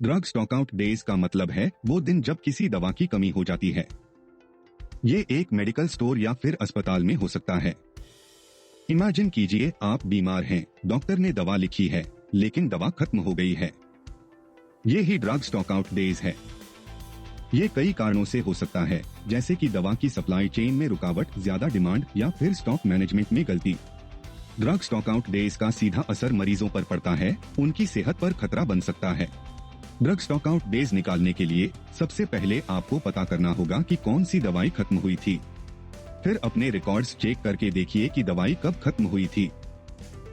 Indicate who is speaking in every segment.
Speaker 1: Drug stock out days का मतलब है वो दिन जब किसी दवा की कमी हो जाती है। ये एक मेडिकल स्टोर या फिर अस्पताल में हो सकता है। इमेजिन कीजिए आप बीमार हैं, डॉक्टर ने दवा लिखी है लेकिन दवा खत्म हो गई है। ये ही ड्रग स्टॉक आउट डेज है। ये कई कारणों से हो सकता है, जैसे कि दवा की सप्लाई चेन में रुकावट, ज्यादा डिमांड या फिर स्टॉक मैनेजमेंट में गलती। ड्रग स्टॉक आउट डेज का सीधा असर मरीजों पर पड़ता है, उनकी सेहत पर खतरा बन सकता है। ड्रग स्टॉक आउट डेज निकालने के लिए सबसे पहले आपको पता करना होगा कि कौन सी दवाई खत्म हुई थी। फिर अपने रिकॉर्ड्स चेक करके देखिए कि दवाई कब खत्म हुई थी।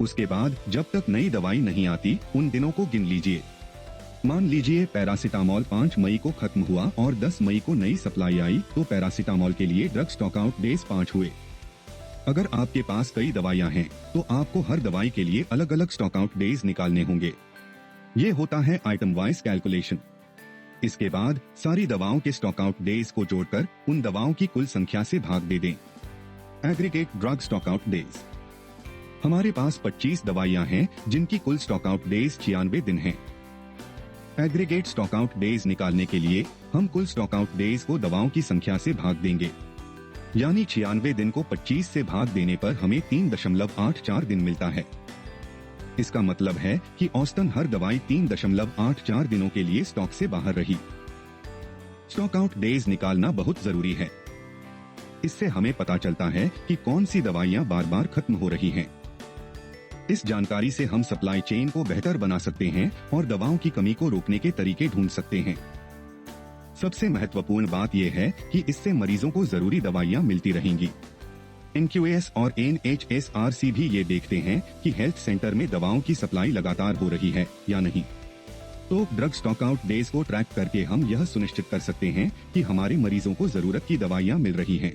Speaker 1: उसके बाद जब तक नई दवाई नहीं आती, उन दिनों को गिन लीजिए। मान लीजिए पैरासीटामोल 5 मई को खत्म हुआ और 10 मई को नई सप्लाई आई, तो पैरासीटामोल के लिए ड्रग स्टॉक आउट डेज 5 हुए। अगर आपके पास कई दवाइयां हैं, तो आपको हर दवाई के लिए अलग अलग स्टॉक आउट डेज निकालने होंगे। ये होता है आइटम वाइज कैलकुलेशन। इसके बाद सारी दवाओं के स्टॉक आउट डेज को जोड़कर उन दवाओं की कुल संख्या से भाग दे दें। Aggregate drug stock out days. हमारे पास 25 दवाइयां हैं जिनकी कुल स्टॉक आउट डेज 96 दिन हैं। एग्रीगेट स्टॉक आउट डेज निकालने के लिए हम कुल स्टॉक आउट डेज को दवाओं की संख्या से भाग देंगे, यानी 96 दिन को 25 से भाग देने पर हमें 3.84 दिन मिलता है। इसका मतलब है कि औसतन हर दवाई 3.84 दिनों के लिए स्टॉक से बाहर रही। स्टॉक आउट डेज निकालना बहुत जरूरी है। इससे हमें पता चलता है कि कौन सी दवाइयां बार बार खत्म हो रही हैं। इस जानकारी से हम सप्लाई चेन को बेहतर बना सकते हैं और दवाओं की कमी को रोकने के तरीके ढूंढ सकते हैं। सबसे महत्वपूर्ण बात यह है कि इससे मरीजों को जरूरी दवाइयां मिलती रहेंगी। NQS और NHSRC भी ये देखते हैं कि हेल्थ सेंटर में दवाओं की सप्लाई लगातार हो रही है या नहीं। तो ड्रग स्टॉक आउट डेज को ट्रैक करके हम यह सुनिश्चित कर सकते हैं कि हमारे मरीजों को जरूरत की दवाइयां मिल रही हैं।